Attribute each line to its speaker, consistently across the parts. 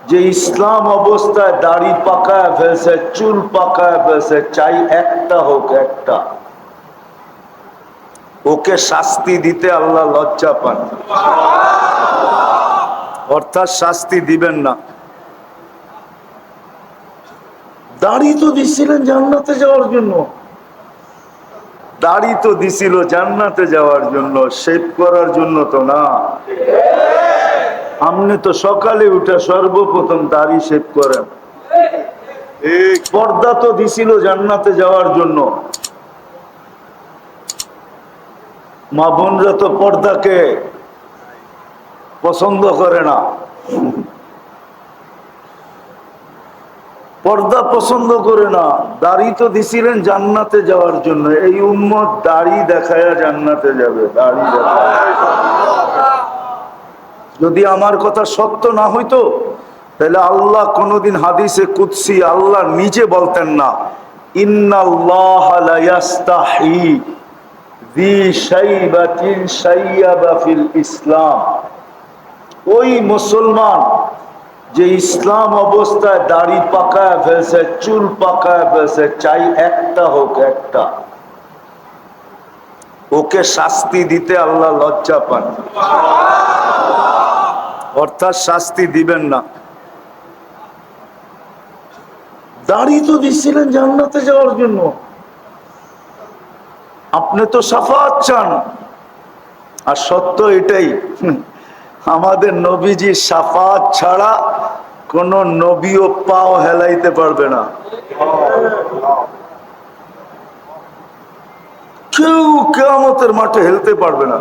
Speaker 1: যে ইসলাম অবস্থায় দাড়ি পাকায় ফেলছে, চুল পাকায় ফেলছে, চাই একটা হোক, একটা, ওকে শাস্তি দিতে আল্লাহ লজ্জা পান, অর্থাৎ শাস্তি দিবেন না। দাড়ি তো দিছিলেন জান্নাতে যাওয়ার জন্য, দাড়ি তো দিছিল জান্নাতে যাওয়ার জন্য, শেভ করার জন্য তো না। আপনি তো সকালে উঠে সর্বপ্রথম দাড়ি শেভ করেন। পর্দা তো দিছিল জান্নাতে যাওয়ার জন্য, মা বোনরা তো পর্দাকে পছন্দ করে না, পর্দা পছন্দ করে না। দাড়ি তো দিছিলেন জান্নাতে যাওয়ার জন্য, এই উম্মত দাড়ি দেখায়া জান্নাতে যাবে, দাড়ি দেখায়। যদি আমার কথা সত্য না হইতো তাহলে আল্লাহ কোনদিন হাদিসে কুদসি আল্লাহ নিজে বলতেন না, ইন্নাল্লাহ লা ইয়াস্তাহি যী শাইবাতিন শাইয়াবা ফিল ইসলাম। ওই মুসলমান যে ইসলাম অবস্থায় দাড়ি পাকায় ফেলছে, চুল পাকায় ফেলছে, চাই একটা হোক, একটা, ওকে শাস্তি দিতে আল্লাহ লজ্জা পান, অর্থাৎ শাস্তি দিবেন না। দাড়ি তো দিচ্ছিলেন জান্নাতে যাওয়ার জন্য, আপনি তো শাফাআত চান। আর সত্য এটাই, আমাদের নবীজি শাফাআত ছাড়া কোন নবীও পাও হেলাইতে পারবে না, কেউ কিয়ামতের মাঠে হেলতে পারবে না।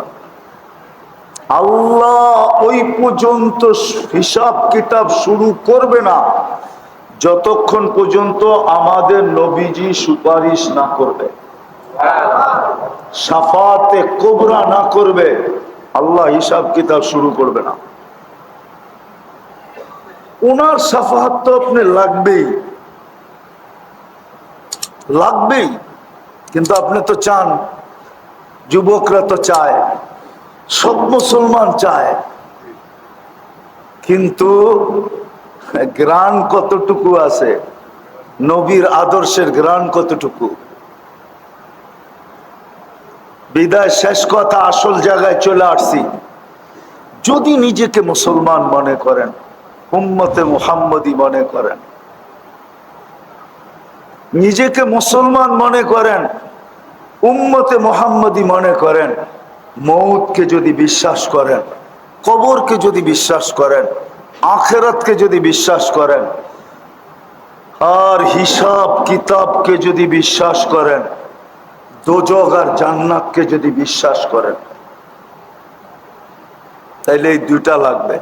Speaker 1: আল্লাহ ওই পর্যন্ত হিসাব কিতাব শুরু করবে না যতক্ষণ পর্যন্ত আমাদের নবীজি সুপারিশ না করবে, শাফাতে কুবরা না করবে, আল্লাহ হিসাব কিতাব শুরু করবে না। ওনার শাফাত তো আপনি লাগবেই, লাগবেই। কিন্তু আপনি তো চান, যুবকরা তো চায়, সব মুসলমান চায়, কিন্তু গ্রান কতটুকু আছে, নবীর আদর্শের গ্রান কতটুকু। বিদায় শেষ কথা, আসল জায়গায় চলে আসছি। যদি নিজেকে মুসলমান মনে করেন, উম্মতে মুহাম্মদী মনে করেন, নিজেকে মুসলমান মনে করেন, উম্মতে মুহাম্মদী মনে করেন, মৌতকে যদি বিশ্বাস করেন, কবরকে যদি বিশ্বাস করেন, আখিরাতকে যদি বিশ্বাস করেন, আর হিসাব কিতাবকে যদি বিশ্বাস করেন, দোজখ আর জান্নাতকে যদি বিশ্বাস করেন, তাইলে এই দুইটা লাগবে,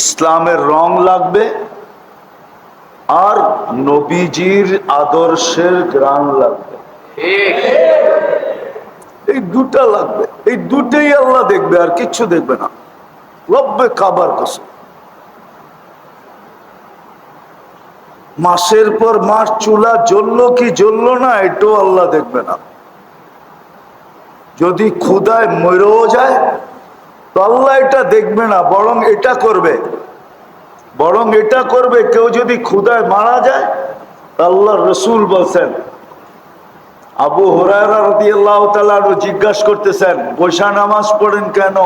Speaker 1: ইসলামের রং লাগবে আর নবীজির আদর্শের গ্রাণ লাগবে। এই দুটা লাগবে, এই দুটাই আল্লাহ দেখবে, আর কিচ্ছু দেখবে না। রব্বে কাবার কসম, মাসের পর মাস চুলা জ্বললো কি জ্বললো না এটাও আল্লাহ দেখবে না। যদি ক্ষুধায় মরেও যায় তো আল্লাহ এটা দেখবে না, বরং এটা করবে, বরং এটা করবে, কেউ যদি ক্ষুধায় মারা যায়, আল্লাহ রসুল বলছেন, আবু হুরায়রা রাদিয়াল্লাহু তাআলা জিজ্ঞাসা করতেছেন, বসা নামাজ পড়েন কেন?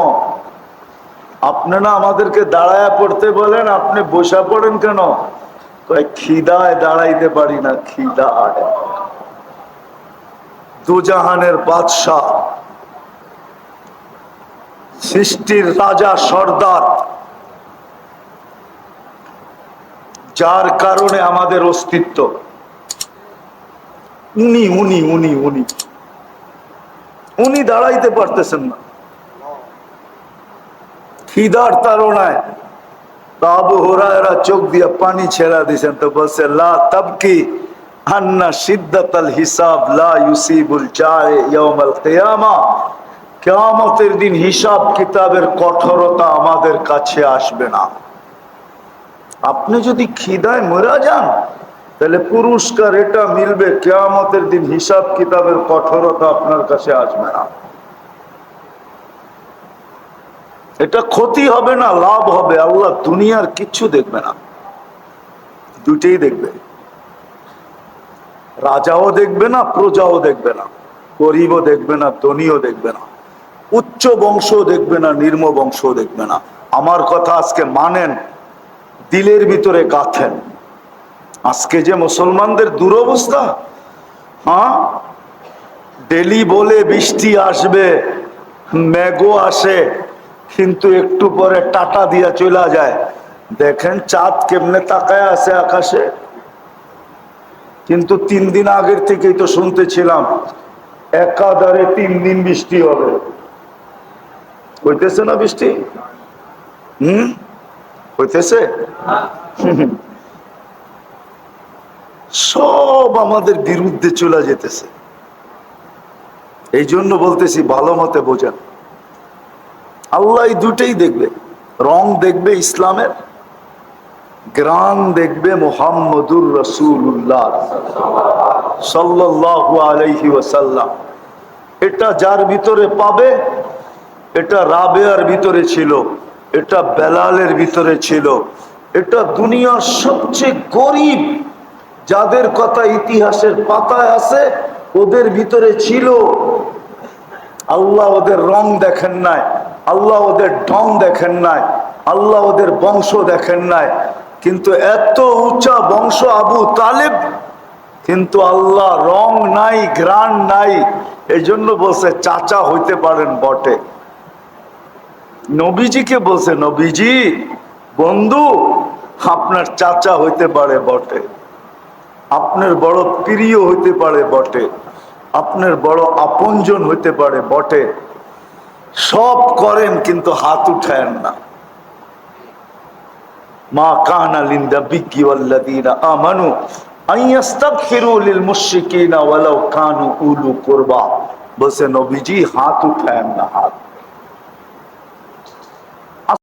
Speaker 1: আপনি না আমাদেরকে দাঁড়ায়া পড়তে বলেন, আপনি বসা পড়েন কেন? কয়, খিদায় দাঁড়াইতে পারি না, খিদায়। দুজাহানের বাদশাহ, সৃষ্টির রাজা সর্দার, যার কারণে আমাদের অস্তিত্ব, উনি উনি উনি উনি উনি দাঁড়াইতে পারতেছেন না খিদার তাড়নায়। তো আবু হুরায়রা চোখ দিয়ে পানি ছেড়া দিয়েছেন, তো বলছে, লা তাবকি আন্না শিদ্দাতাল হিসাব লা ইউসিবুল জায়ে ইয়াউমাল কিয়ামা। কিয়ামতের দিন হিসাব কিতাবের কঠোরতা আমাদের কাছে আসবে না। আপনি যদি খিদায় মরা যান তাহলে পুরস্কার এটা মিলবে, কিয়ামতের দিন হিসাব কিতাবের কঠোরতা আপনার কাছে আসবে না। এটা ক্ষতি হবে না, লাভ হবে। আল্লাহ দুনিয়ার কিচ্ছু দেখবে না, দুটেই দেখবে। রাজাও দেখবে না, প্রজাও দেখবে না, গরিবও দেখবে না, ধনীও দেখবে না, উচ্চ বংশ দেখবে না, নিম্ন বংশ দেখবে না। আমার কথা আজকে মানেন, দিলের ভিতরে গাঁথেন। আজকে যে মুসলমানদের দুরবস্থা, হ্যাঁ, ডেলি বলে বৃষ্টি আসবে, মেঘও আসে, কিন্তু একটু পরে টাটা দিয়া চলে যায়। দেখেন চাঁদ কেমনে তাকায় আছে আকাশে। কিন্তু 3 দিন আগের থেকেই তো শুনতেছিলাম একাধারে 3 দিন বৃষ্টি হবে। হইতেছে না বৃষ্টি? হইতেছে। সব আমাদের বিরুদ্ধে চলে যেতেছে। এই জন্য বলতেছি ভালো মতে বোঝেন। আল্লাহ এই দুটেই দেখবে, রং দেখবে ইসলামের, গ্রান দেখবে মুহাম্মদুর রাসূলুল্লাহ সাল্লাল্লাহু আলাইহি ওয়াসাল্লাম। এটা যার ভিতরে পাবে, এটা রাবেয়ার ভিতরে ছিল, এটা বেলালের ভিতরে ছিল, এটা দুনিয়ার সবচেয়ে গরিব যাদের কথা ইতিহাসের পাতায় আছে ওদের ভিতরে ছিল। আল্লাহ ওদের রং দেখেন নাই, আল্লাহ ওদের ঢং দেখেন নাই, আল্লাহ ওদের বংশ দেখেন নাই, কিন্তু এত উঁচা বংশ আবু তালেব, কিন্তু আল্লাহ রং নাই, ঘ্রাণ নাই। এই জন্য বলছে চাচা হইতে পারেন বটে। নবীজিকে বলছে, নবীজি বন্ধু আপনার চাচা হইতে পারে বটে, আপনার বড় প্রিয় হইতে পারে বটে, আপনার বড় আপনজন হইতে পারে বটে, সব করেন কিন্তু হাত উঠায়েন না। মা কানা লিন-নাবিয়্যি ওয়াল্লাযীনা আমানু আইয়াস্তাগফিরু লিল মুশরিকিনা ওয়ালাউ কানু উলু কুরবা। বলছে নবীজি হাত উঠায়েন না, হাত।